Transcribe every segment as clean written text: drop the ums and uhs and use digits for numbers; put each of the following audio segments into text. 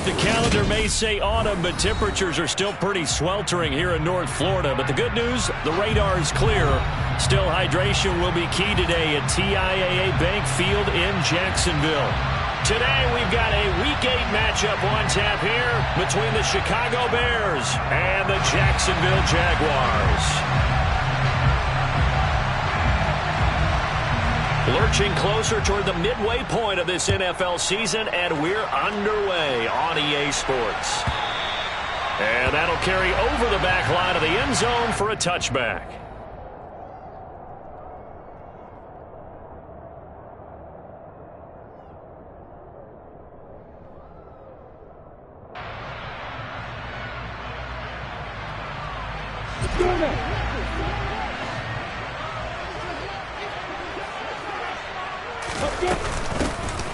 The calendar may say autumn, but temperatures are still pretty sweltering here in North Florida. But the good news, the radar is clear. Still, hydration will be key today at TIAA Bank Field in Jacksonville. Today, we've got a Week 8 matchup on tap here between the Chicago Bears and the Jacksonville Jaguars. Lurching closer toward the midway point of this NFL season, and we're underway on EA Sports. And that'll carry over the back line of the end zone for a touchback.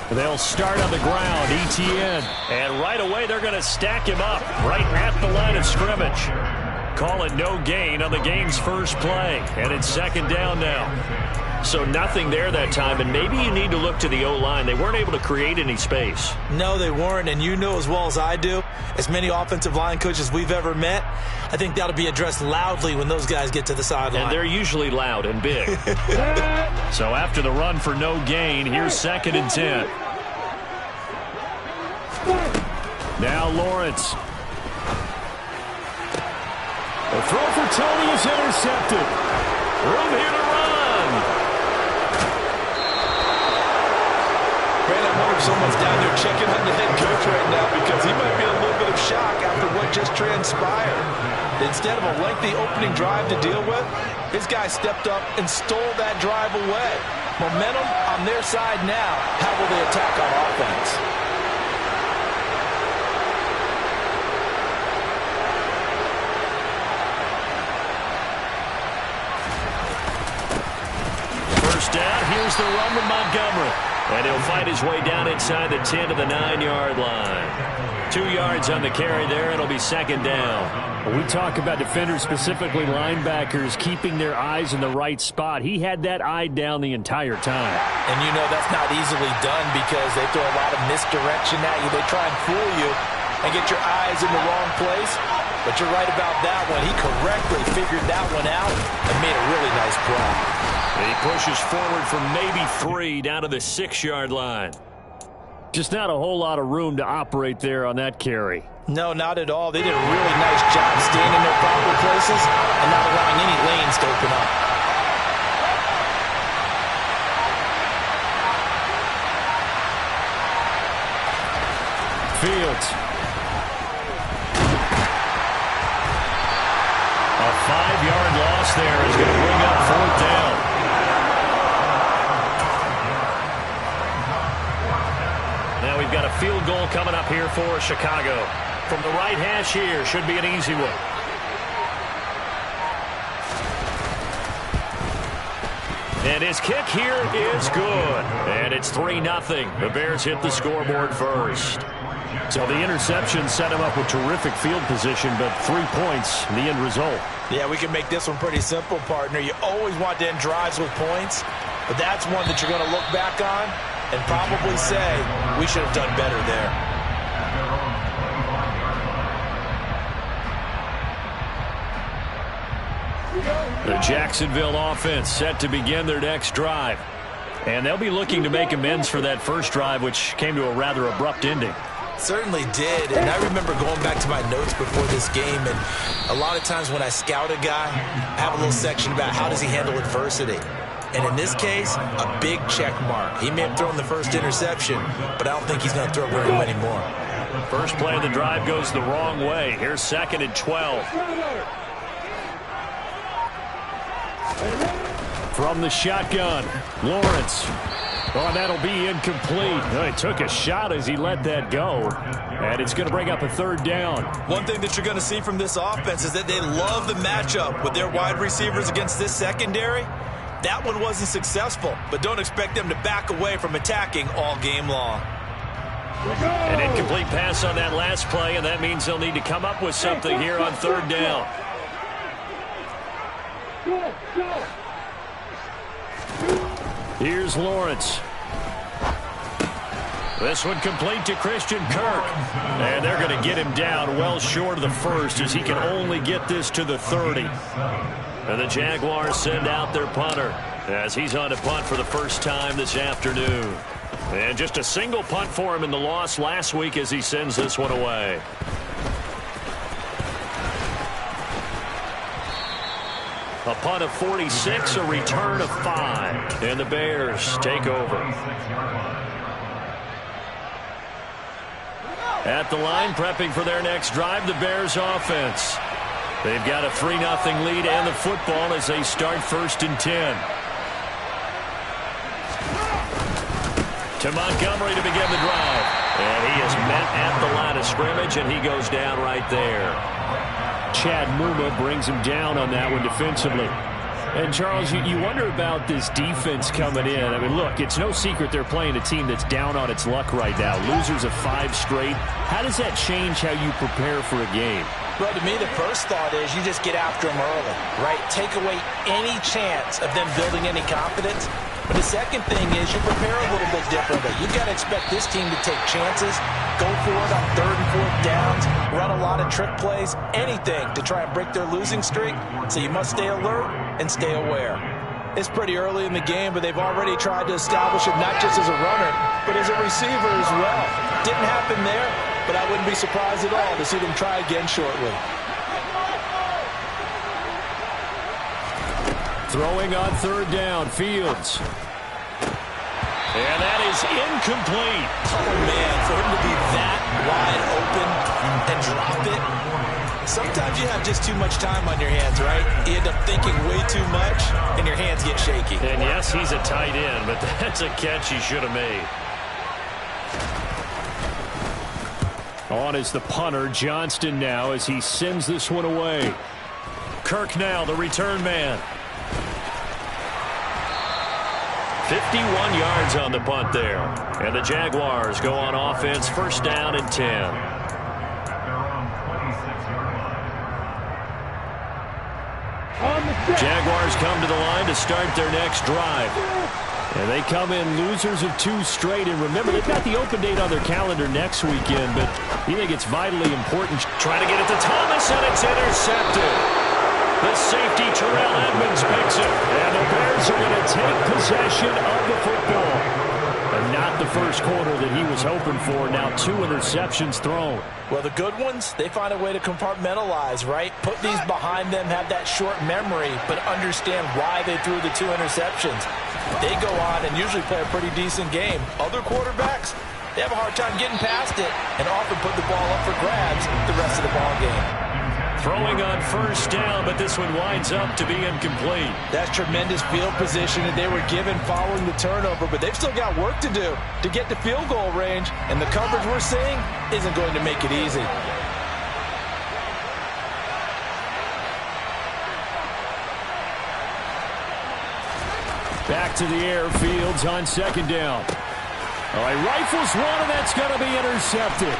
They'll start on the ground, ETN. And right away, they're going to stack him up right at the line of scrimmage. Call it no gain on the game's first play. And it's second down now. So nothing there that time, and maybe you need to look to the O-line. They weren't able to create any space. No, they weren't, and you know as well as I do, as many offensive line coaches we've ever met, I think that'll be addressed loudly when those guys get to the sideline. And they're usually loud and big. So after the run for no gain, here's 2nd and 10. Now Lawrence. The throw for Tony is intercepted. Room here to run. Brandon, I wonder if someone's down there checking on the head coach right now because he might be in a little bit of shock after what just transpired. Instead of a lengthy opening drive to deal with, his guy stepped up and stole that drive away. Momentum on their side now. How will they attack on offense? Down. Here's the run with Montgomery. And he'll fight his way down inside the 10 to the 9-yard line. 2 yards on the carry there. It'll be second down. We talk about defenders, specifically linebackers, keeping their eyes in the right spot. He had that eye down the entire time. And you know that's not easily done because they throw a lot of misdirection at you. They try and fool you and get your eyes in the wrong place. But you're right about that one. He correctly figured that one out and made a really nice play. He pushes forward for maybe 3 down to the 6-yard line. Just not a whole lot of room to operate there on that carry. No, not at all. They did a really nice job staying in their proper places and not allowing any lanes to open up. Fields. A 5-yard loss there is going to bring up 4th down. Now we've got a field goal coming up here for Chicago. From the right hash here, should be an easy one. And his kick here is good. And it's 3-0. The Bears hit the scoreboard first. So the interception set him up with terrific field position, but 3 points, the end result. Yeah, we can make this one pretty simple, partner. You always want to end drives with points, but that's one that you're going to look back on and probably say, we should have done better there. The Jacksonville offense set to begin their next drive. And they'll be looking to make amends for that first drive, which came to a rather abrupt ending. Certainly did, and I remember going back to my notes before this game, and a lot of times when I scout a guy, I have a little section about how does he handle adversity. And in this case, a big check mark. He may have thrown the first interception, but I don't think he's going to throw very many more. First play of the drive goes the wrong way. Here's 2nd and 12. From the shotgun, Lawrence. Oh, that'll be incomplete. He took a shot as he let that go. And it's going to bring up a 3rd down. One thing that you're going to see from this offense is that they love the matchup with their wide receivers against this secondary. That one wasn't successful, but don't expect them to back away from attacking all game long. An incomplete pass on that last play, and that means they'll need to come up with something here on 3rd down. Here's Lawrence. This one complete to Christian Kirk. And they're going to get him down well short of the first as he can only get this to the 30. And the Jaguars send out their punter as he's on to punt for the first time this afternoon. And just a single punt for him in the loss last week as he sends this one away. A punt of 46, a return of 5. And the Bears take over. At the line, prepping for their next drive, the Bears offense. They've got a 3-0 lead and the football as they start 1st and 10. To Montgomery to begin the drive. And he is met at the line of scrimmage, and he goes down right there. Chad Muma brings him down on that one defensively. And, Charles, you wonder about this defense coming in. I mean, look, it's no secret they're playing a team that's down on its luck right now. Losers of 5 straight. How does that change how you prepare for a game? Well, to me, the first thought is you just get after them early, right? Take away any chance of them building any confidence. But the second thing is you prepare a little bit differently. You've got to expect this team to take chances, go for it on 3rd and 4th downs, run a lot of trick plays, anything to try and break their losing streak. So you must stay alert and stay aware. It's pretty early in the game, but they've already tried to establish it not just as a runner, but as a receiver as well. Didn't happen there, but I wouldn't be surprised at all to see them try again shortly. Throwing on 3rd down, Fields. And that is incomplete. Oh, man, for him to be that wide open and drop it. Sometimes you have just too much time on your hands, right? You end up thinking way too much, and your hands get shaky. And yes, he's a tight end, but that's a catch he should have made. On is the punter, Johnston now, as he sends this one away. Kirk now, the return man. 51 yards on the punt there. And the Jaguars go on offense, 1st down and 10. Jaguars come to the line to start their next drive. And they come in losers of 2 straight. And remember, they've got the open date on their calendar next weekend, but you think it's vitally important. Trying to get it to Thomas, and it's intercepted. The safety, Terrell Edmonds, picks it. And the Bears are going to take possession of the football. And not the first quarter that he was hoping for. Now 2 interceptions thrown. Well, the good ones, they find a way to compartmentalize, right? Put these behind them, have that short memory, but understand why they threw the 2 interceptions. They go on and usually play a pretty decent game. Other quarterbacks, they have a hard time getting past it and often put the ball up for grabs the rest of the ball game. Throwing on 1st down, but this one winds up to be incomplete. That's tremendous field position that they were given following the turnover, but they've still got work to do to get to field goal range, and the coverage we're seeing isn't going to make it easy. Back to the air, Fields on 2nd down. All right, rifles one, and that's going to be intercepted.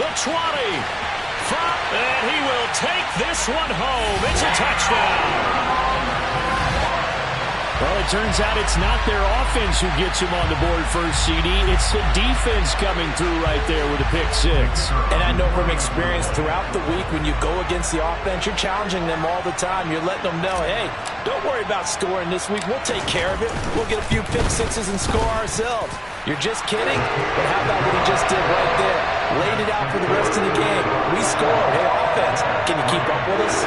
The 20. And he will take this one home. It's a touchdown. Well, it turns out it's not their offense who gets him on the board first, CD. It's the defense coming through right there with a pick 6. And I know from experience throughout the week when you go against the offense, you're challenging them all the time. You're letting them know, hey, don't worry about scoring this week. We'll take care of it. We'll get a few pick 6s and score ourselves. You're just kidding? But how about what he just did right there? Laid it out for the rest of the game. We scored. Hey, offense, can you keep up with us?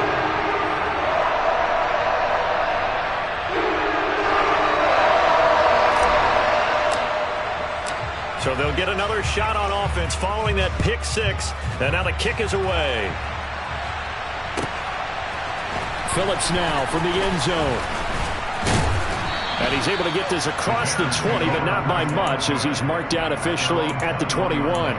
So they'll get another shot on offense following that pick 6. And now the kick is away. Phillips now from the end zone. And he's able to get this across the 20, but not by much as he's marked down officially at the 21.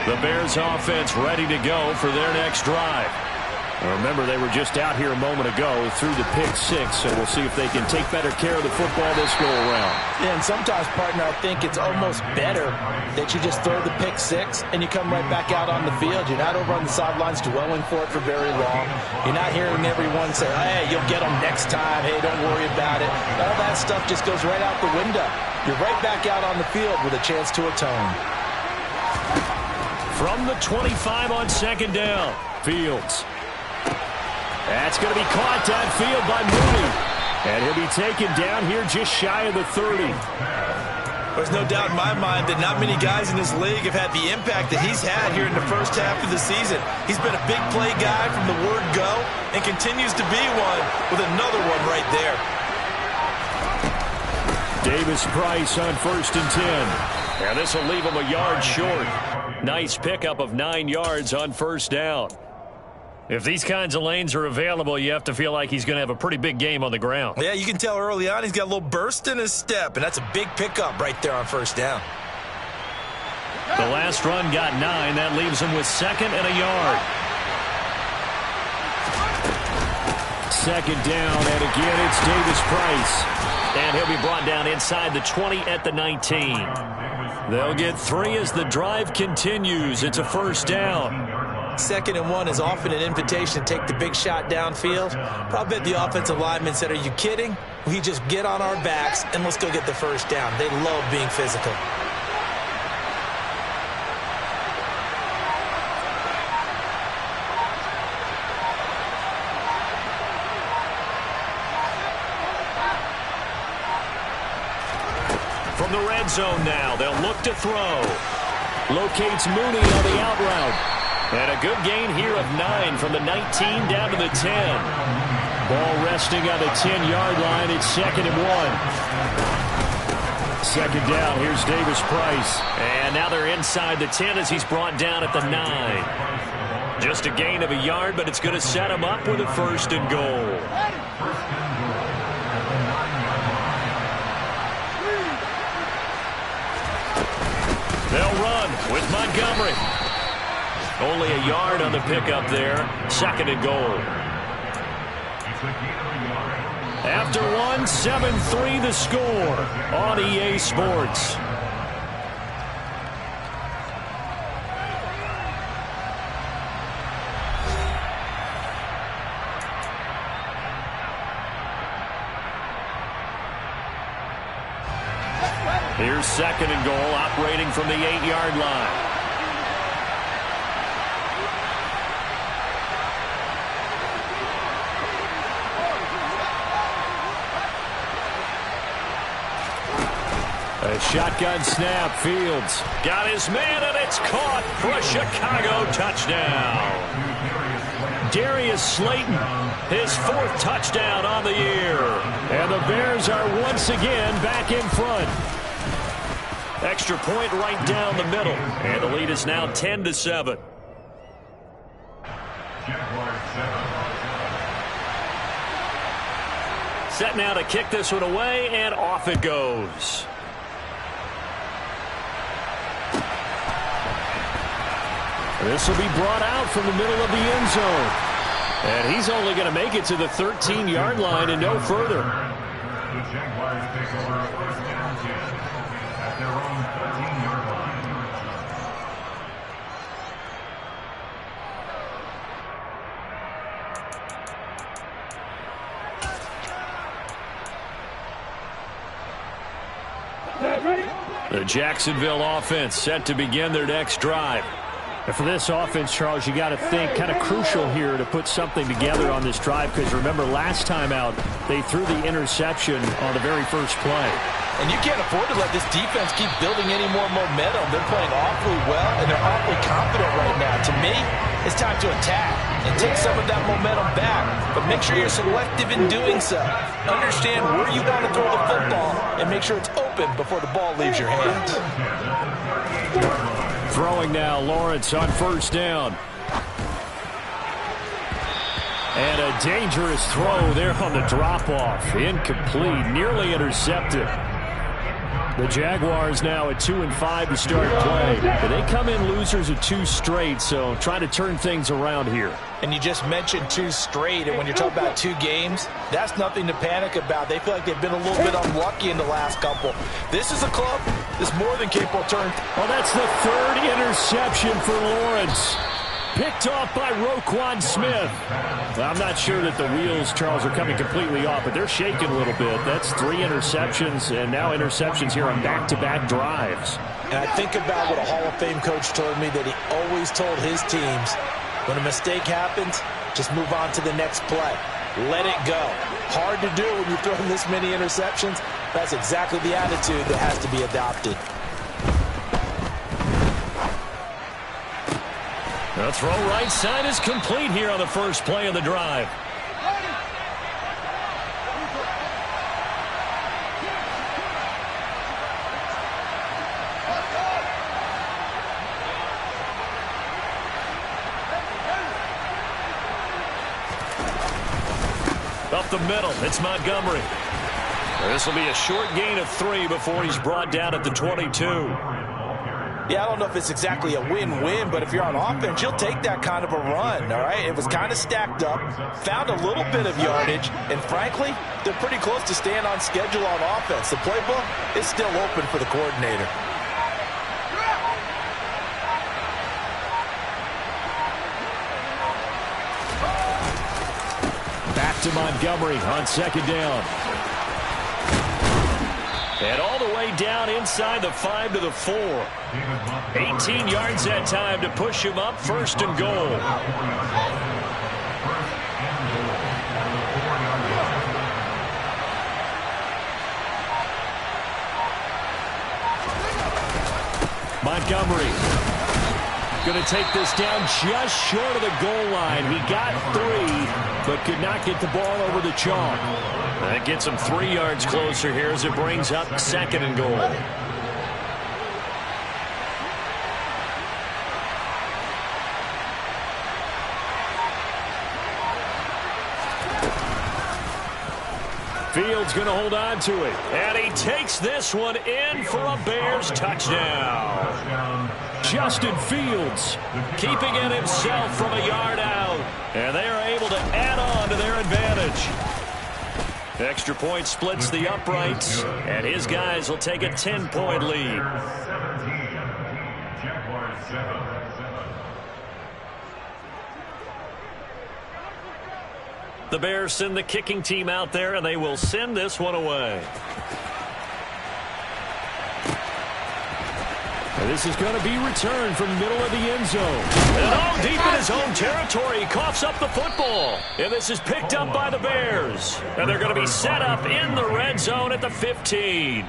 The Bears offense ready to go for their next drive. Remember, they were just out here a moment ago through the pick six, so we'll see if they can take better care of the football this go-around. Yeah, and sometimes, partner, I think it's almost better that you just throw the pick six and you come right back out on the field. You're not over on the sidelines dwelling for it for very long. You're not hearing everyone say, hey, you'll get them next time. Hey, don't worry about it. All that stuff just goes right out the window. You're right back out on the field with a chance to atone. From the 25 on second down, Fields. That's going to be caught downfield by Mooney. And he'll be taken down here just shy of the 30. There's no doubt in my mind that not many guys in this league have had the impact that he's had here in the first half of the season. He's been a big play guy from the word go and continues to be one with another one right there. Davis Price on 1st and 10. And this will leave him a yard short. Nice pickup of 9 yards on 1st down. If these kinds of lanes are available, you have to feel like he's going to have a pretty big game on the ground. Yeah, you can tell early on he's got a little burst in his step, and that's a big pickup right there on 1st down. The last run got 9. That leaves him with 2nd and a yard. 2nd down, and again it's Davis Price. And he'll be brought down inside the 20 at the 19. They'll get 3 as the drive continues. It's a 1st down. 2nd and 1 is often an invitation to take the big shot downfield. Probably the offensive lineman said, are you kidding? We just get on our backs and let's go get the 1st down. They love being physical. From the red zone now, they'll look to throw. Locates Mooney on the out route. And a good gain here of 9 from the 19 down to the 10. Ball resting on the 10-yard line. It's 2nd and 1. 2nd down. Here's Davis Price. And now they're inside the 10 as he's brought down at the 9. Just a gain of a yard, but it's going to set him up with a 1st and goal. They'll run with Montgomery. Only a yard on the pickup there. 2nd and goal. After 1, 7-3 the score on EA Sports. Here's 2nd and goal, operating from the 8-yard line. A shotgun snap. Fields got his man, and it's caught for a Chicago touchdown. Darius Slayton, his 4th touchdown on the year. And the Bears are once again back in front. Extra point right down the middle. And the lead is now 10-7. Set now to kick this one away, and off it goes. This will be brought out from the middle of the end zone. And he's only going to make it to the 13-yard line and no further. The Jaguars take over 1st down at their own 13-yard line. The Jacksonville offense set to begin their next drive. And for this offense, Charles, you got to think kind of crucial here to put something together on this drive, because remember last time out they threw the interception on the very first play. And you can't afford to let this defense keep building any more momentum. They're playing awfully well, and they're awfully confident right now. To me, it's time to attack and take some of that momentum back, but make sure you're selective in doing so. Understand where you want to throw the football and make sure it's open before the ball leaves your hands. Throwing now, Lawrence on 1st down. And a dangerous throw there on the drop-off. Incomplete, nearly intercepted. The Jaguars now at 2-5 to start play. They come in losers of 2 straight, so trying to turn things around here. And you just mentioned 2 straight, and when you're talking about 2 games, that's nothing to panic about. They feel like they've been a little bit unlucky in the last couple. This is a club that's more than capable of turning. Well, that's the 3rd interception for Lawrence. Picked off by Roquan Smith. I'm not sure that the wheels, Charles, are coming completely off, but they're shaking a little bit. That's 3 interceptions, and now interceptions here on back-to-back drives. And I think about what a Hall of Fame coach told me, that he always told his teams, when a mistake happens, just move on to the next play. Let it go. Hard to do when you're throwing this many interceptions. That's exactly the attitude that has to be adopted. The throw right side is complete here on the first play of the drive. Up the middle, it's Montgomery. This will be a short gain of 3 before he's brought down at the 22. Yeah, I don't know if it's exactly a win-win, but if you're on offense, you'll take that kind of a run, all right? It was kind of stacked up, found a little bit of yardage, and frankly, they're pretty close to staying on schedule on offense. The playbook is still open for the coordinator. Back to Montgomery on 2nd down. And all the way down inside the 5 to the 4. 18 yards that time to push him up, 1st and goal. Montgomery going to take this down just short of the goal line. He got 3, but could not get the ball over the chalk. That gets him 3 yards closer here as it brings up 2nd and goal. Fields going to hold on to it. And he takes this one in for a Bears touchdown. Justin Fields keeping it himself from a yard out. And they are able to add on to their advantage. Extra point splits the uprights, and his guys will take a 10-point lead. The Bears send the kicking team out there, and they will send this one away. And this is going to be returned from the middle of the end zone. And all deep in his own territory, he coughs up the football. And this is picked up by the Bears. And they're going to be set up in the red zone at the 15.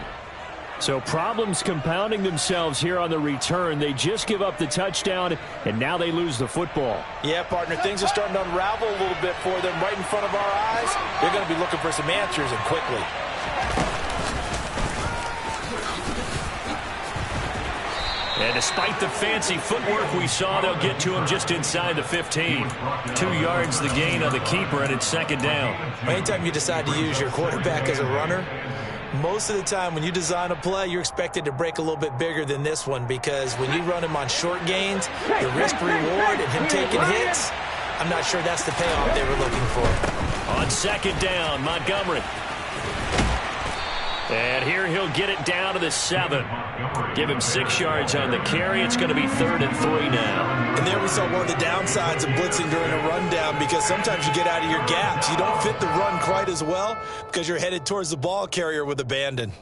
So problems compounding themselves here on the return. They just give up the touchdown, and now they lose the football. Yeah, partner, things are starting to unravel a little bit for them right in front of our eyes. They're going to be looking for some answers, and quickly. And despite the fancy footwork we saw, they'll get to him just inside the 15. 2 yards the gain on the keeper, and it's 2nd down. Anytime you decide to use your quarterback as a runner, most of the time when you design a play, you're expected to break a little bit bigger than this one, because when you run him on short gains, the risk-reward and him taking hits, I'm not sure that's the payoff they were looking for. On 2nd down, Montgomery. And here he'll get it down to the 7. Give him 6 yards on the carry. It's going to be 3rd and 3 now. And there we saw one of the downsides of blitzing during a rundown, because sometimes you get out of your gaps. You don't fit the run quite as well because you're headed towards the ball carrier with abandon.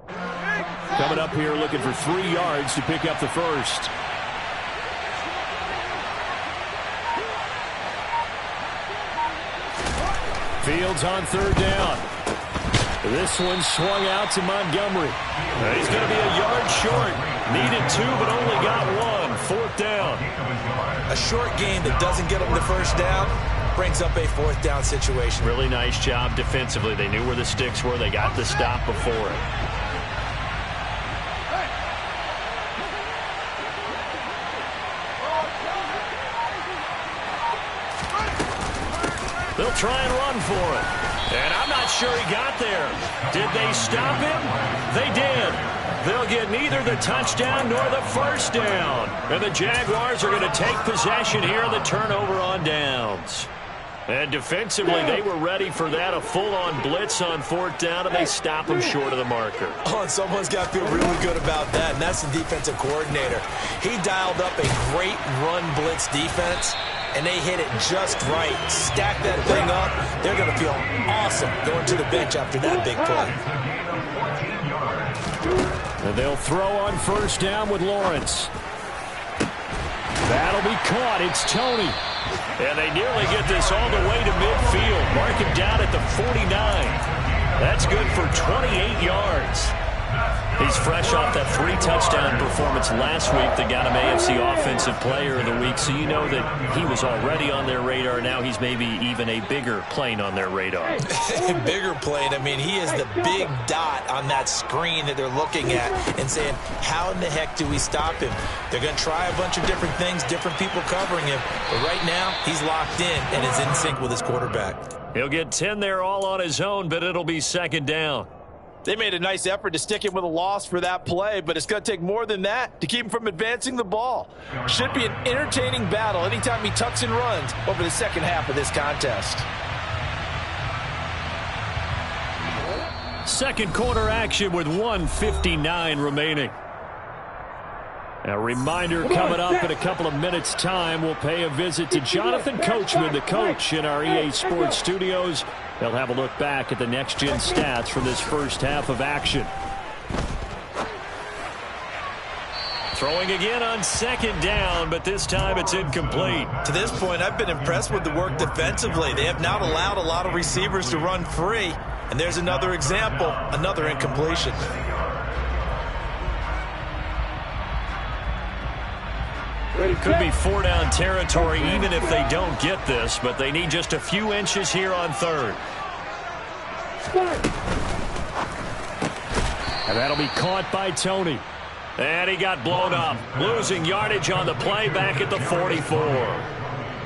Coming up here looking for 3 yards to pick up the first. Fields on 3rd down. This one swung out to Montgomery. He's going to be a yard short. Needed 2, but only got 1. 4th down. A short gain that doesn't get them the first down brings up a 4th down situation. Really nice job defensively. They knew where the sticks were. They got the stop before it. The They'll try and run for it. And I'm not sure he got there. Did they stop him? They did. They'll get neither the touchdown nor the first down. And the Jaguars are going to take possession here on the turnover on downs. And defensively, they were ready for that, a full-on blitz on fourth down, and they stop them short of the marker. Oh, and someone's got to feel really good about that, and that's the defensive coordinator. He dialed up a great run blitz defense, and they hit it just right. Stack that thing up. They're going to feel awesome going to the bench after that big play. And they'll throw on first down with Lawrence. That'll be caught. It's Tony. And they nearly get this all the way to midfield. Mark him down at the 49. That's good for 28 yards. He's fresh off that 3-touchdown performance last week that got him AFC Offensive Player of the Week. So you know that he was already on their radar. Now he's maybe even a bigger plane on their radar. Bigger plane. I mean, he is the big dot on that screen that they're looking at and saying, how in the heck do we stop him? They're going to try a bunch of different things, different people covering him. But right now, he's locked in and is in sync with his quarterback. He'll get 10 there all on his own, but it'll be second down. They made a nice effort to stick him with a loss for that play, but it's going to take more than that to keep him from advancing the ball. Should be an entertaining battle anytime he tucks and runs over the second half of this contest. Second quarter action with 1:59 remaining. A reminder coming up in a couple of minutes' time. We'll pay a visit to Jonathan Coachman, the coach in our EA Sports studios. They'll have a look back at the next-gen stats from this first half of action. Throwing again on second down, but this time it's incomplete. To this point, I've been impressed with the work defensively. They have not allowed a lot of receivers to run free. And there's another example, another incompletion. Could be 4-down territory even if they don't get this, but they need just a few inches here on third. And that'll be caught by Tony. And he got blown up, losing yardage on the play back at the 44.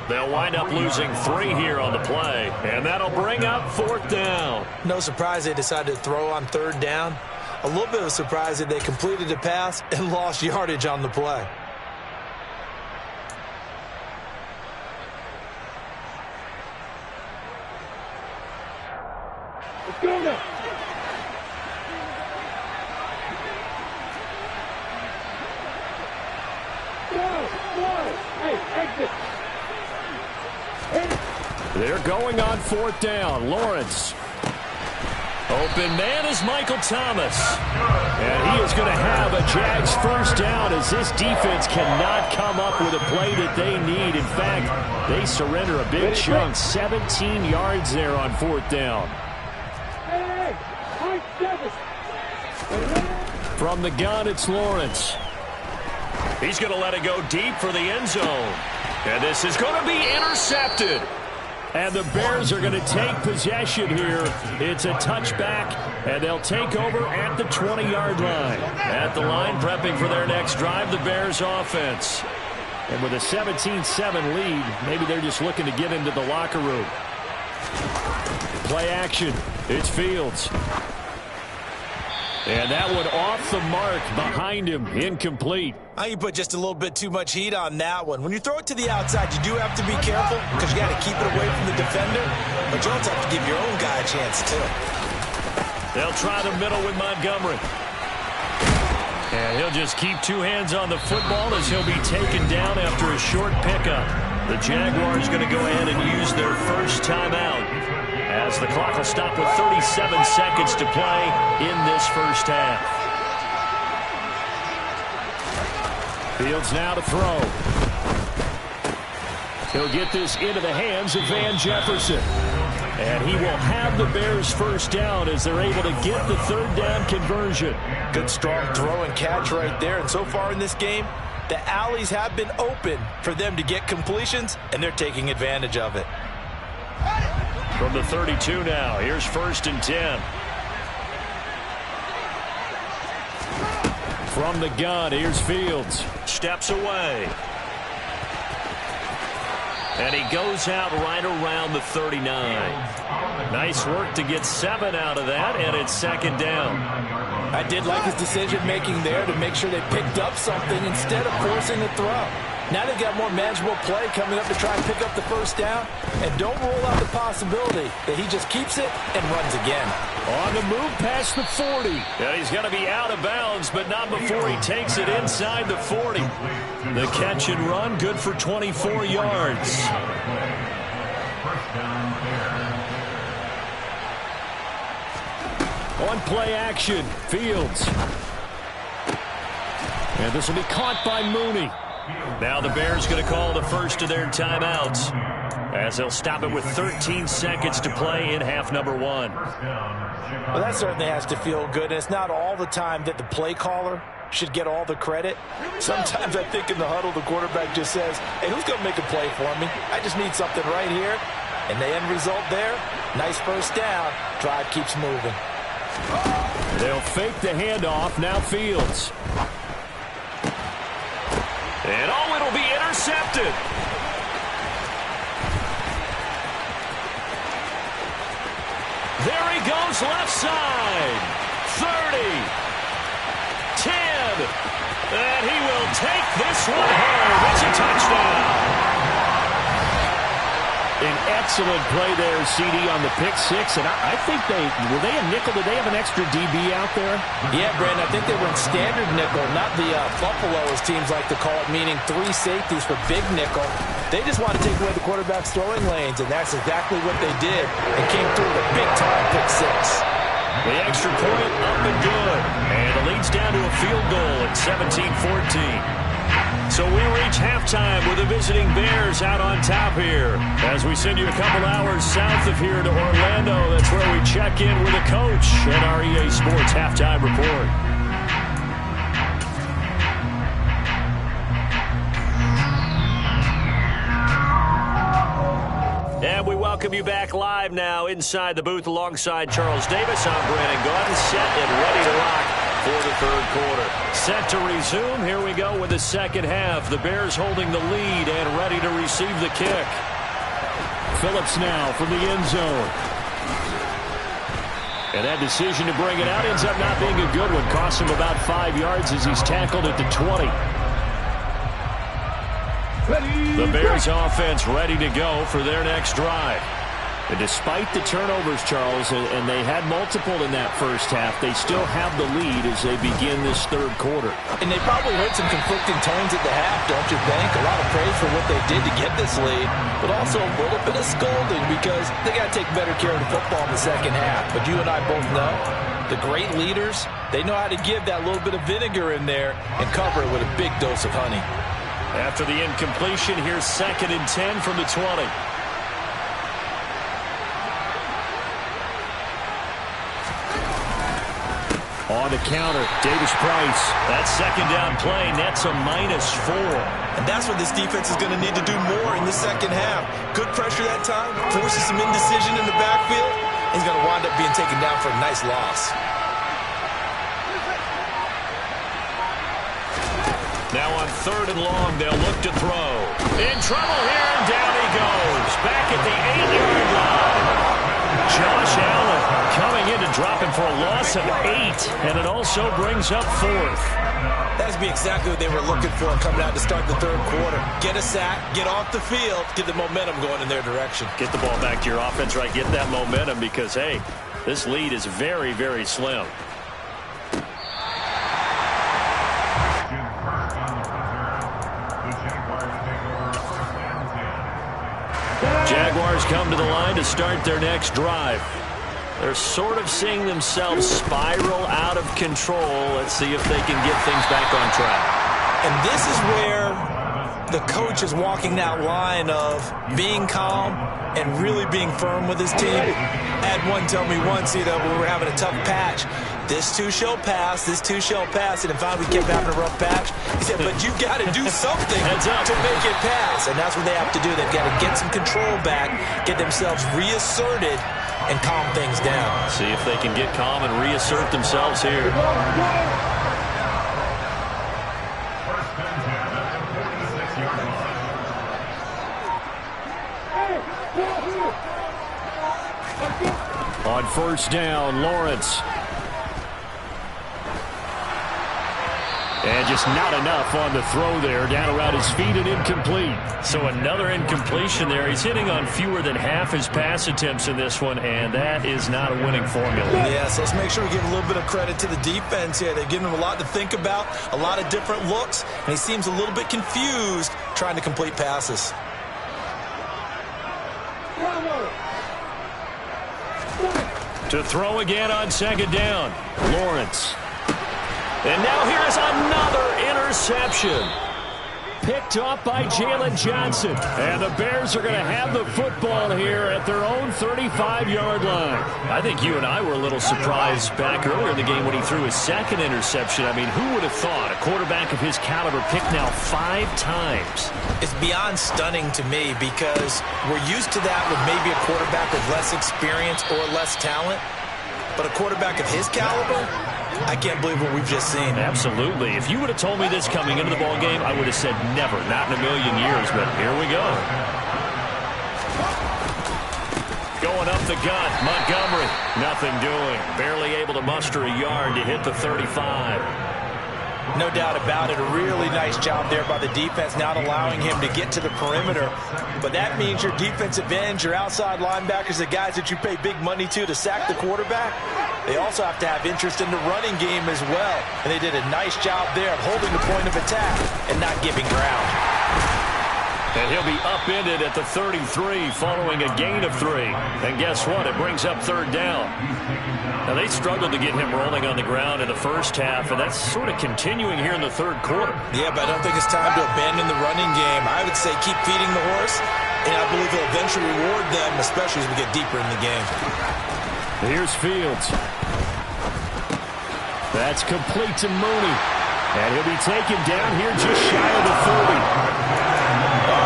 They'll wind up losing 3 here on the play, and that'll bring up fourth down. No surprise they decided to throw on third down. A little bit of a surprise that they completed the pass and lost yardage on the play. Let's go now. They're going on fourth down. Lawrence. Open man is Michael Thomas. And he is going to have a Jags first down as this defense cannot come up with a play that they need. In fact, they surrender a big chunk. 17 yards there on fourth down. From the gun, it's Lawrence. He's going to let it go deep for the end zone. And this is going to be intercepted. And the Bears are going to take possession here. It's a touchback, and they'll take over at the 20-yard line. At the line, prepping for their next drive, the Bears offense. And with a 17-7 lead, maybe they're just looking to get into the locker room. Play action. It's Fields. And that one off the mark behind him, incomplete. I think you put just a little bit too much heat on that one. When you throw it to the outside, you do have to be careful because you got to keep it away from the defender. But you also have to give your own guy a chance, too. They'll try the middle with Montgomery. And he'll just keep 2 hands on the football as he'll be taken down after a short pickup. The Jaguars going to go ahead and use their first timeout, as the clock will stop with 37 seconds to play in this first half. Fields now to throw. He'll get this into the hands of Van Jefferson. And he will have the Bears first down as they're able to get the third down conversion. Good strong throw and catch right there. And so far in this game, the alleys have been open for them to get completions, and they're taking advantage of it. From the 32 now, here's 1st and 10. From the gun, here's Fields. Steps away. And he goes out right around the 39. Nice work to get 7 out of that, and it's second down. I did like his decision-making there to make sure they picked up something instead of forcing a throw. Now they've got more manageable play coming up to try and pick up the first down. And don't rule out the possibility that he just keeps it and runs again. On the move past the 40. Yeah, he's going to be out of bounds, but not before he takes it inside the 40. The catch and run, good for 24 yards. On play action, Fields. And this will be caught by Mooney. Now the Bears going to call the first of their timeouts, as they'll stop it with 13 seconds to play in half number 1. Well, that certainly has to feel good. And it's not all the time that the play caller should get all the credit. Sometimes I think in the huddle, the quarterback just says, hey, who's going to make a play for me? I just need something right here. And the end result there, nice first down. Drive keeps moving. They'll fake the handoff. Now Fields. And oh, it'll be intercepted. There he goes, left side. 30. 10. And he will take this one home. It's a touchdown. An excellent play there, CD, on the pick six. And I think were they a nickel? Did they have an extra DB out there? Yeah, Brandon, I think they were in standard nickel, not the Buffalo, as teams like to call it, meaning 3 safeties for big nickel. They just want to take away the quarterback's throwing lanes, and that's exactly what they did. And came through with a big-time pick six. The extra point up and good. And it leads down to a field goal at 17-14. So we reach halftime with the visiting Bears out on top here. As we send you a couple hours south of here to Orlando, that's where we check in with the coach at our EA Sports Halftime Report. And we welcome you back live now inside the booth alongside Charles Davis. I'm Brandon Gordon, set and ready to rock for the third quarter. Set to resume. Here we go with the second half. The Bears holding the lead and ready to receive the kick. Phillips now from the end zone. And that decision to bring it out ends up not being a good one. Costs him about 5 yards as he's tackled at the 20. The Bears offense ready to go for their next drive. And despite the turnovers, Charles, and they had multiple in that first half, they still have the lead as they begin this third quarter. And they probably heard some conflicting tones at the half, don't you think? A lot of praise for what they did to get this lead, but also a little bit of scolding because they got to take better care of the football in the second half. But you and I both know the great leaders, they know how to give that little bit of vinegar in there and cover it with a big dose of honey. After the incompletion, here's 2nd and 10 from the 20. On the counter, Davis Price. That second down play nets a -4. And that's what this defense is going to need to do more in the second half. Good pressure that time, forces some indecision in the backfield. He's going to wind up being taken down for a nice loss. Now on 3rd and long, they'll look to throw. In trouble here, and down he goes. Back at the 8-yard line. Josh Allen coming in to drop him for a loss of 8, and it also brings up 4th. That's be exactly what they were looking for coming out to start the third quarter. Get a sack, get off the field, get the momentum going in their direction. Get the ball back to your offense, right? Get that momentum because, hey, this lead is very, very slim. Jaguars come to the line to start their next drive. They're sort of seeing themselves spiral out of control. Let's see if they can get things back on track. And this is where the coach is walking that line of being calm and really being firm with his team. I had one tell me once, when we were having a tough patch, this too shall pass, this too shall pass, and if we kept having a rough patch, he said, but you got to do something to make it pass, and that's what they have to do. They've got to get some control back, get themselves reasserted, and calm things down. See if they can get calm and reassert themselves here. On first down, Lawrence. And just not enough on the throw there. Down around his feet and incomplete. So another incompletion there. He's hitting on fewer than half his pass attempts in this one, and that is not a winning formula. Yeah, so let's make sure we give a little bit of credit to the defense here. They've given him a lot to think about, a lot of different looks, and he seems a little bit confused trying to complete passes. To throw again on second down. Lawrence. And now here's another interception. Picked off by Jalen Johnson. And the Bears are going to have the football here at their own 35-yard line. I think you and I were a little surprised back earlier in the game when he threw his second interception. I mean, who would have thought a quarterback of his caliber picked now 5 times? It's beyond stunning to me because we're used to that with maybe a quarterback with less experience or less talent. But a quarterback of his caliber, I can't believe what we've just seen. Absolutely. If you would have told me this coming into the ball game, I would have said never, not in a million years. But here we go. Going up the gut, Montgomery. Nothing doing. Barely able to muster a yard to hit the 35. No doubt about it. A really nice job there by the defense, not allowing him to get to the perimeter. But that means your defensive ends, your outside linebackers, the guys that you pay big money to sack the quarterback, they also have to have interest in the running game as well. And they did a nice job there of holding the point of attack and not giving ground. And he'll be upended at the 33 following a gain of 3. And guess what? It brings up third down. Now, they struggled to get him rolling on the ground in the first half, and that's sort of continuing here in the third quarter. Yeah, but I don't think it's time to abandon the running game. I would say keep feeding the horse, and I believe he'll eventually reward them, especially as we get deeper in the game. Here's Fields. That's complete to Mooney. And he'll be taken down here just shy of the 30.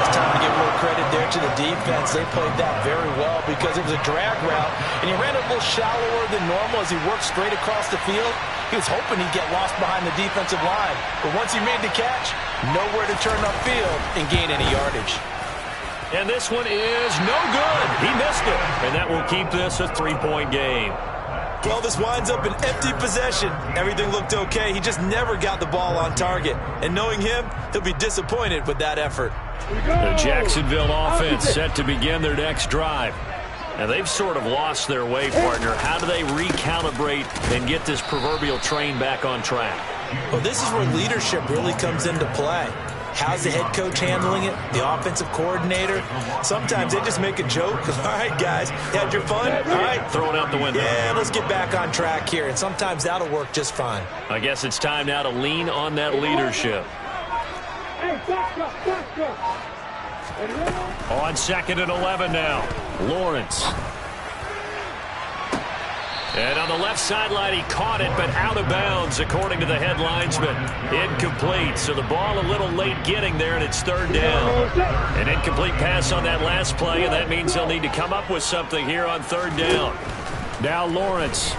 It's time to give a little credit there to the defense. They played that very well because it was a drag route, and he ran a little shallower than normal as he worked straight across the field. He was hoping he'd get lost behind the defensive line, but once he made the catch, nowhere to turn upfield and gain any yardage. And this one is no good. He missed it, and that will keep this a 3-point game. Well, this winds up an empty possession. Everything looked okay. He just never got the ball on target. And knowing him, he'll be disappointed with that effort. The Jacksonville offense set to begin their next drive. And they've sort of lost their way, partner. How do they recalibrate and get this proverbial train back on track? Well, this is where leadership really comes into play. How's the head coach handling it? The offensive coordinator? Sometimes they just make a joke. All right, guys, you had your fun? All right. Throw it out the window. Yeah, let's get back on track here. And sometimes that'll work just fine. I guess it's time now to lean on that leadership. On 2nd and 11 now. Lawrence. And on the left sideline, he caught it, but out of bounds, according to the head linesman. Incomplete, so the ball a little late getting there, and it's third down. An incomplete pass on that last play, and that means they'll need to come up with something here on third down. Now Lawrence.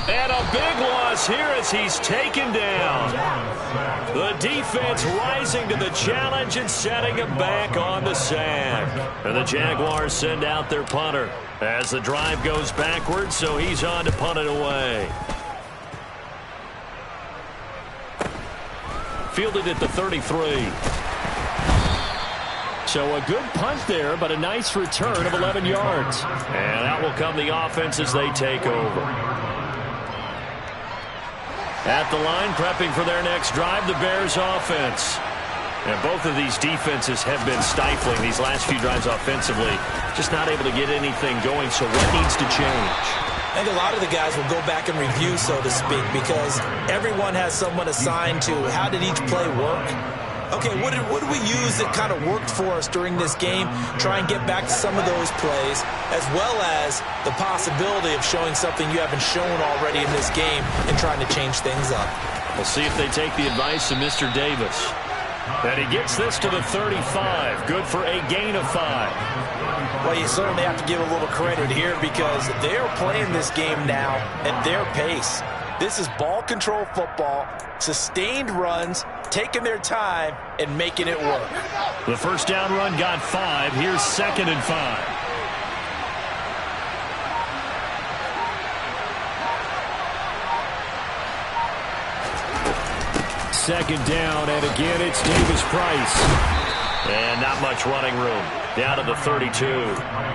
And a big loss here as he's taken down. The defense rising to the challenge and setting him back on the sack. And the Jaguars send out their punter as the drive goes backwards, so he's on to punt it away. Fielded at the 33. So a good punt there, but a nice return of 11 yards. And out will come the offense as they take over. At the line, prepping for their next drive, the Bears offense. And both of these defenses have been stifling these last few drives offensively. Just not able to get anything going, so what needs to change? I think a lot of the guys will go back and review, so to speak, because everyone has someone assigned to how did each play work. Okay, what did we use that kind of worked for us during this game? Try and get back to some of those plays, as well as the possibility of showing something you haven't shown already in this game and trying to change things up. We'll see if they take the advice of Mr. Davis. And he gets this to the 35. Good for a gain of 5. Well, you certainly have to give a little credit here because they're playing this game now at their pace. This is ball control football, sustained runs, taking their time, and making it work. The first down run got 5. Here's 2nd and 5. Second down, and again it's Davis Price. And not much running room. Down to the 32.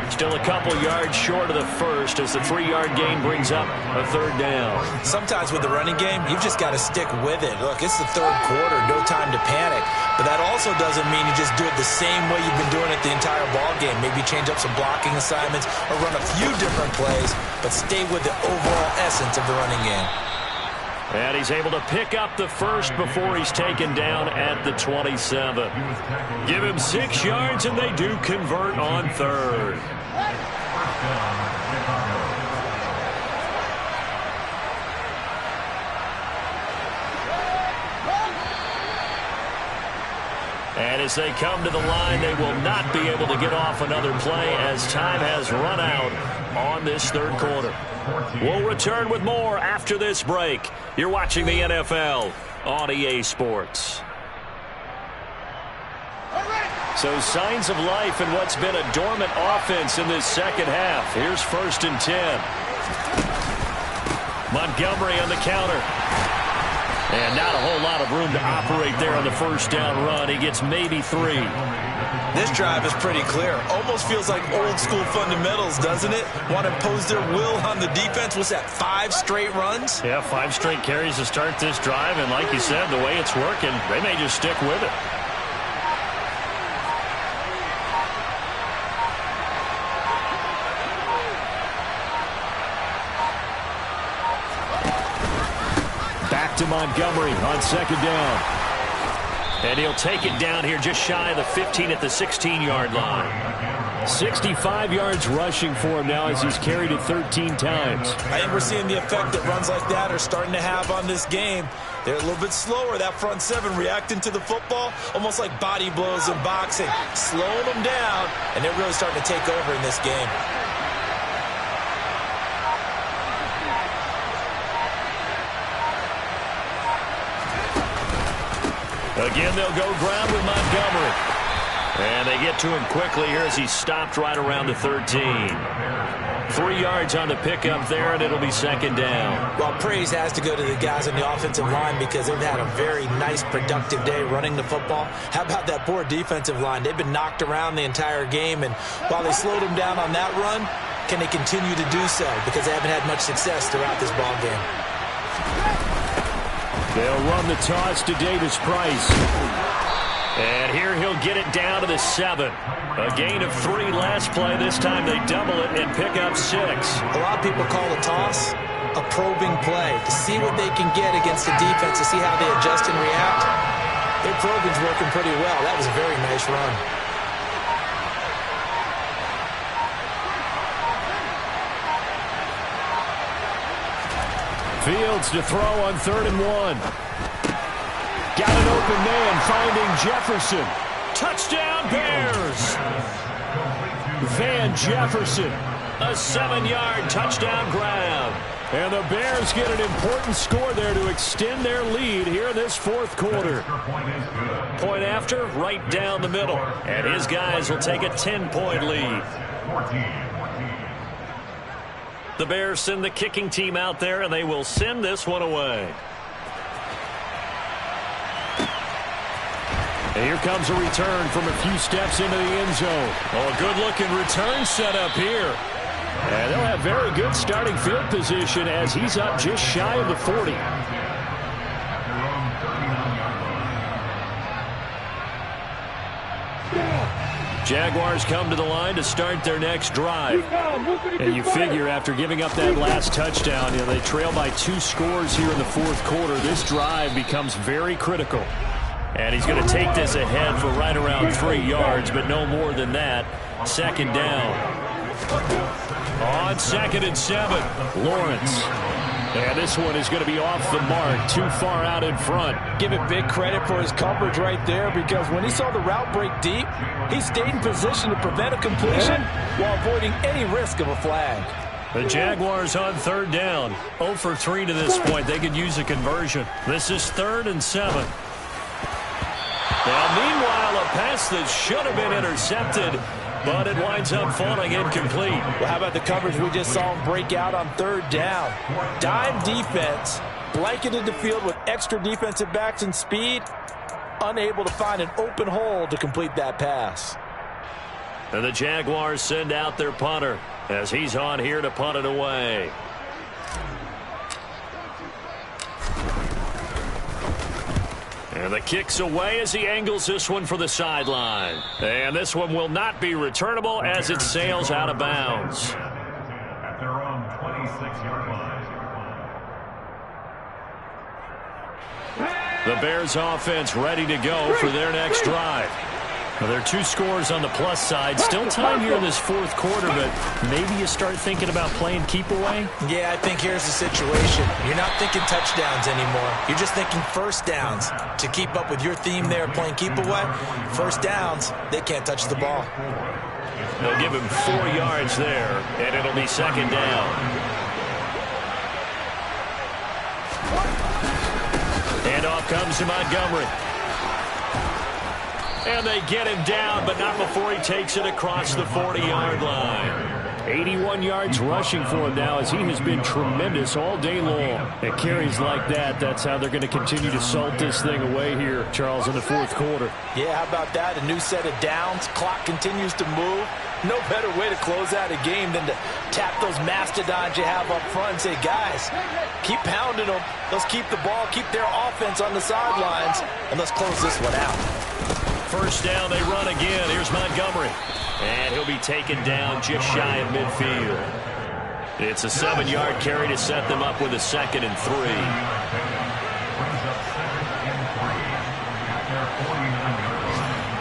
Still a couple yards short of the first as the 3-yard gain brings up a 3rd down. Sometimes with the running game, you've just got to stick with it. Look, it's the 3rd quarter, no time to panic. But that also doesn't mean you just do it the same way you've been doing it the entire ball game. Maybe change up some blocking assignments or run a few different plays, but stay with the overall essence of the running game. And he's able to pick up the first before he's taken down at the 27. Give him 6 yards, and they do convert on 3rd. And as they come to the line, they will not be able to get off another play as time has run out on this 3rd quarter. We'll return with more after this break. You're watching the NFL on EA Sports. So signs of life in what's been a dormant offense in this second half. Here's 1st and 10. Montgomery on the counter. And not a whole lot of room to operate there on the first down run. He gets maybe 3. This drive is pretty clear. Almost feels like old school fundamentals, doesn't it? Want to impose their will on the defense. What's that, 5 straight runs? Yeah, 5 straight carries to start this drive. And like you said, the way it's working, they may just stick with it. Back to Montgomery on 2nd down. And he'll take it down here just shy of the 15 at the 16-yard line. 65 yards rushing for him now as he's carried it 13 times. I think we're seeing the effect that runs like that are starting to have on this game. They're a little bit slower, that front 7, reacting to the football, almost like body blows in boxing, slowing them down, and they're really starting to take over in this game. Again, they'll go ground with Montgomery. And they get to him quickly here as he's stopped right around the 13. 3 yards on the pickup there, and it'll be 2nd down. Well, praise has to go to the guys on the offensive line because they've had a very nice, productive day running the football. How about that poor defensive line? They've been knocked around the entire game, and while they slowed them down on that run, can they continue to do so? Because they haven't had much success throughout this ball game. They'll run the toss to Davis Price. And here he'll get it down to the 7. A gain of 3 last play. This time they double it and pick up 6. A lot of people call a toss a probing play to see what they can get against the defense, to see how they adjust and react. Their probing's working pretty well. That was a very nice run. Fields to throw on 3rd and 1. Got an open man, finding Jefferson. Touchdown, Bears! Van Jefferson, a 7-yard touchdown grab. And the Bears get an important score there to extend their lead here in this 4th quarter. Point after, right down the middle. And his guys will take a 10-point lead. The Bears send the kicking team out there, and they will send this one away. And here comes a return from a few steps into the end zone. Oh, a good-looking return set up here. And they'll have very good starting field position as he's up just shy of the 40. Jaguars come to the line to start their next drive. And you figure after giving up that last touchdown, they trail by 2 scores here in the 4th quarter. This drive becomes very critical. And he's going to take this ahead for right around 3 yards, but no more than that. 2nd down. On 2nd and 7, Lawrence. And this one is going to be off the mark, too far out in front. Give it big credit for his coverage right there, because when he saw the route break deep, he stayed in position to prevent a completion while avoiding any risk of a flag. The Jaguars on third down. 0 for 3 to this point. They could use a conversion. This is 3rd and 7. Now, meanwhile, a pass that should have been intercepted, but it winds up falling incomplete. Well, how about the coverage we just saw him break out on 3rd down? Dime defense, blanketed the field with extra defensive backs and speed, unable to find an open hole to complete that pass. And the Jaguars send out their punter as he's on here to punt it away. And the kick's away as he angles this one for the sideline. And this one will not be returnable as it sails out of bounds. At their own 26-yard line. The Bears offense ready to go for their next drive. Well, there are 2 scores on the plus side. Still time here in this 4th quarter, but maybe you start thinking about playing keep away? Yeah, I think here's the situation. You're not thinking touchdowns anymore. You're just thinking first downs. To keep up with your theme there, playing keep away, first downs, they can't touch the ball. They'll give him 4 yards there, and it'll be 2nd down. And off comes to Montgomery. And they get him down, but not before he takes it across the 40-yard line. 81 yards rushing for him now as he has been tremendous all day long. At carries like that, that's how they're going to continue to salt this thing away here, Charles, in the 4th quarter. Yeah, how about that? A new set of downs. Clock continues to move. No better way to close out a game than to tap those mastodons you have up front and say, guys, keep pounding them. Let's keep the ball, keep their offense on the sidelines, and let's close this one out. First down, they run again. Here's Montgomery. And he'll be taken down just shy of midfield. It's a 7-yard carry to set them up with a 2nd and 3. Brings up 2nd and 3 at their 49-yard line.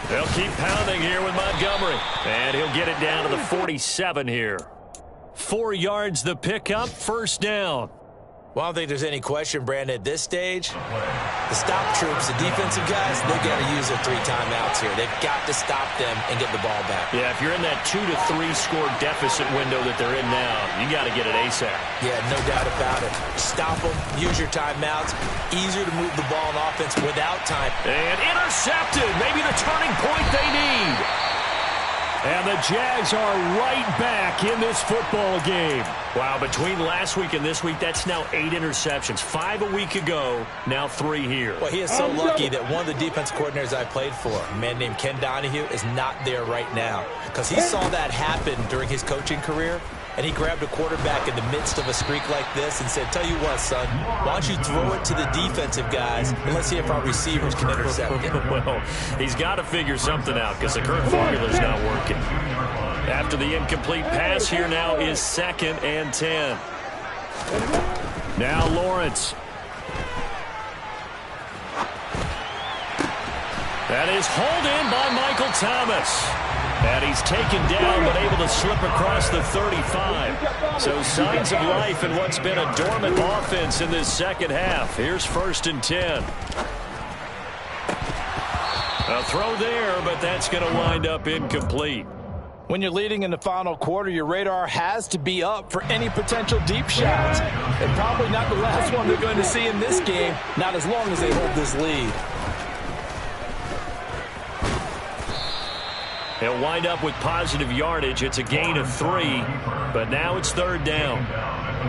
They'll keep pounding here with Montgomery. And he'll get it down to the 47 here. 4 yards the pickup, first down. Well, I don't think there's any question, Brandon, at this stage, the stop troops, the defensive guys, they got to use their 3 timeouts here. They've got to stop them and get the ball back. Yeah, if you're in that 2 to 3 score deficit window that they're in now, you got to get it ASAP. Yeah, no doubt about it. Stop them, use your timeouts. Easier to move the ball in offense without time. And intercepted, maybe the turning point they need. And the Jags are right back in this football game. Wow, between last week and this week, that's now 8 interceptions. 5 a week ago, now 3 here. Well, he is so lucky that one of the defense coordinators I played for, a man named Ken Donahue, is not there right now. Because he saw that happen during his coaching career, and he grabbed a quarterback in the midst of a streak like this and said, tell you what, son, why don't you throw it to the defensive guys, and let's see if our receivers can intercept it. Well, he's got to figure something out because the current formula's not working. After the incomplete pass, here now is 2nd and 10. Now Lawrence. That is hauled in by Michael Thomas. And he's taken down but able to slip across the 35. So signs of life in what's been a dormant offense in this 2nd half. Here's 1st and 10. A throw there, but that's going to wind up incomplete. When you're leading in the final quarter, your radar has to be up for any potential deep shots. And probably not the last one they're going to see in this game, not as long as they hold this lead. He'll wind up with positive yardage. It's a gain of 3, but now it's 3rd down.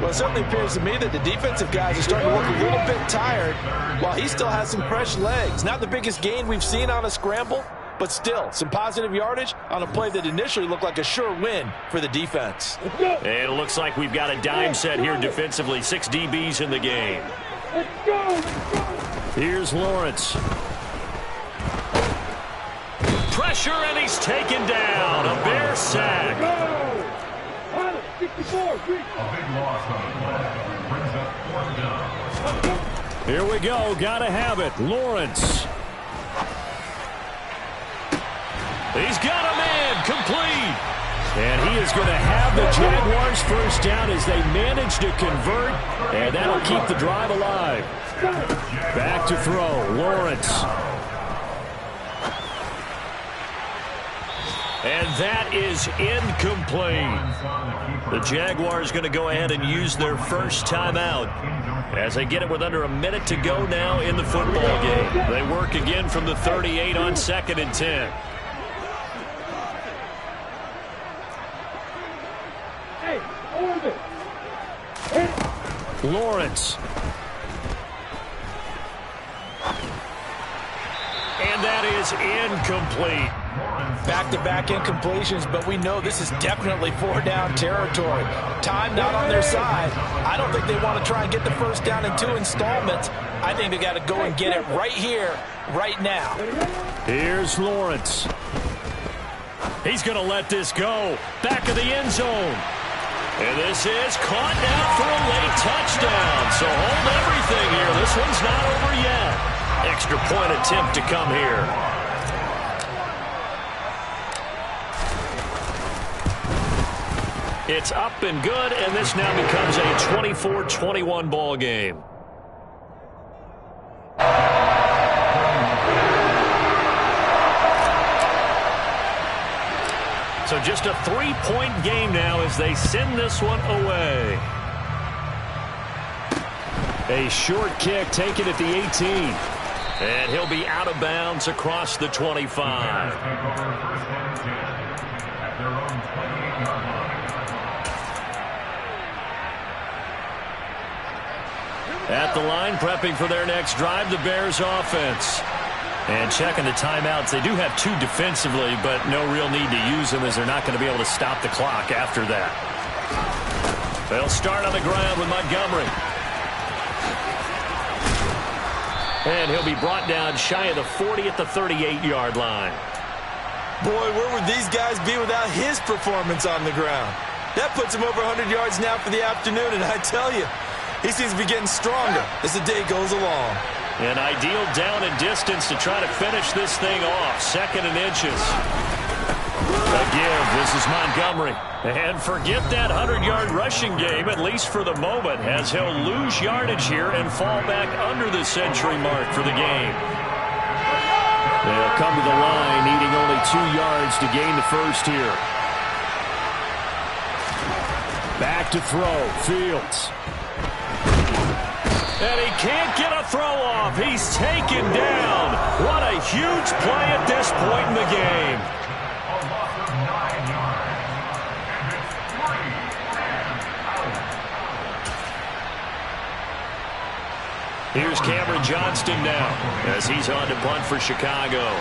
Well, it certainly appears to me that the defensive guys are starting to look a little bit tired while he still has some fresh legs. Not the biggest gain we've seen on a scramble, but still some positive yardage on a play that initially looked like a sure win for the defense. And it looks like we've got a dime set here defensively. 6 DBs in the game. Here's Lawrence. Pressure, and he's taken down. A Bear sack. A big loss on the play. Brings up 4th down. Here we go. Gotta have it. Lawrence. He's got a man complete. And he is going to have the Jaguars first down as they manage to convert. And that'll keep the drive alive. Back to throw. Lawrence. And that is incomplete. The Jaguars going to go ahead and use their first timeout as they get it with under a minute to go now in the football game. They work again from the 38 on 2nd and 10. Lawrence. And that is incomplete. Back-to-back incompletions, but we know this is definitely 4-down territory. Time not on their side. I don't think they want to try and get the first down in 2 installments. I think they got to go and get it right here, right now. Here's Lawrence. He's going to let this go. Back of the end zone. And this is caught now for a late touchdown. So hold everything here. This one's not over yet. Extra point attempt to come here. It's up and good, and this now becomes a 24-21 ball game. So just a 3-point game now as they send this one away. A short kick taken at the 18. And he'll be out of bounds across the 25. At the line, prepping for their next drive, the Bears offense. And checking the timeouts. They do have 2 defensively, but no real need to use them as they're not going to be able to stop the clock after that. They'll start on the ground with Montgomery. And he'll be brought down shy of the 40 at the 38-yard line. Boy, where would these guys be without his performance on the ground? That puts him over 100 yards now for the afternoon, and I tell you, he seems to be getting stronger as the day goes along. An ideal down and distance to try to finish this thing off. 2nd and inches. A give. This is Montgomery. And forget that 100-yard rushing game, at least for the moment, as he'll lose yardage here and fall back under the century mark for the game. They'll come to the line, needing only 2 yards to gain the first here. Back to throw. Fields. And he can't get a throw off. He's taken down. What a huge play at this point in the game. Here's Cameron Johnston now as he's on to punt for Chicago.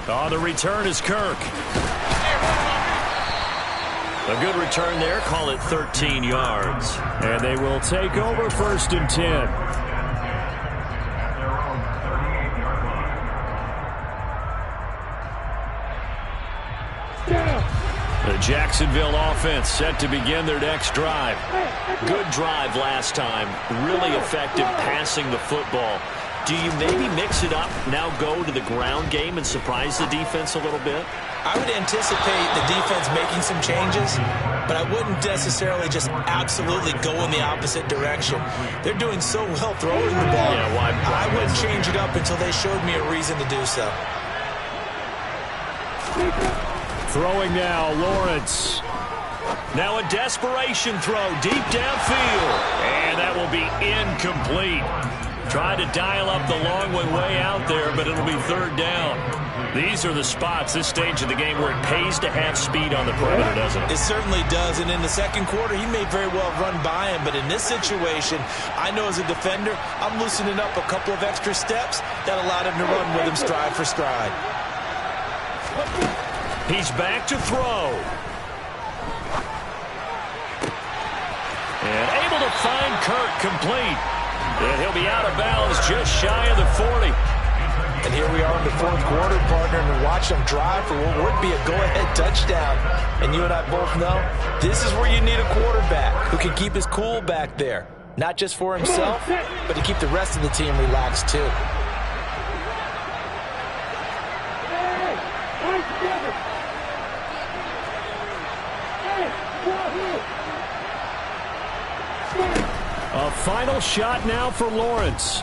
On the return is Kirk. A good return there. Call it 13 yards. And they will take over 1st and 10. The Jacksonville offense set to begin their next drive. Good drive last time. Really effective passing the football. Do you maybe mix it up, now go to the ground game and surprise the defense a little bit? I would anticipate the defense making some changes, but I wouldn't necessarily just absolutely go in the opposite direction. They're doing so well throwing the ball. Yeah, why I wouldn't change it up until they showed me a reason to do so. Throwing now, Lawrence. Now a desperation throw deep downfield. And that will be incomplete. Trying to dial up the long one way out there, but it'll be 3rd down. These are the spots, this stage of the game, where it pays to have speed on the perimeter, doesn't it? It certainly does, and in the 2nd quarter, he may very well run by him, but in this situation, I know as a defender, I'm loosening up a couple of extra steps that allowed him to run with him stride for stride. He's back to throw. And able to find Kirk complete. And he'll be out of bounds just shy of the 40. And here we are in the 4th quarter, partner, and watch them drive for what would be a go-ahead touchdown. And you and I both know this is where you need a quarterback who can keep his cool back there. Not just for himself, but to keep the rest of the team relaxed too. A final shot now for Lawrence.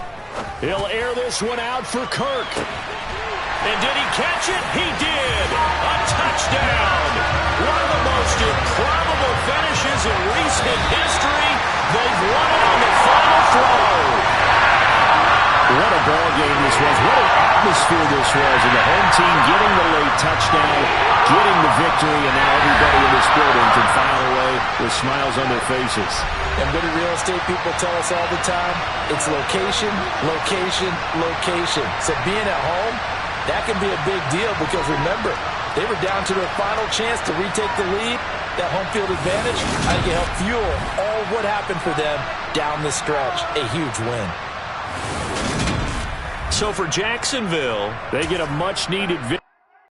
He'll air this one out for Kirk. And did he catch it? He did. A touchdown. One of the most improbable finishes in recent history. They've won it on the final throw. What a ball game this was. What an atmosphere this was. And the home team getting the late touchdown, getting the victory, and now everybody in this building can file away with smiles on their faces. And what do real estate people tell us all the time? It's location, location, location. So being at home, that can be a big deal because remember, they were down to their final chance to retake the lead. That home field advantage, I think it helped fuel all what happened for them down the stretch. A huge win. So for Jacksonville, they get a much-needed victory.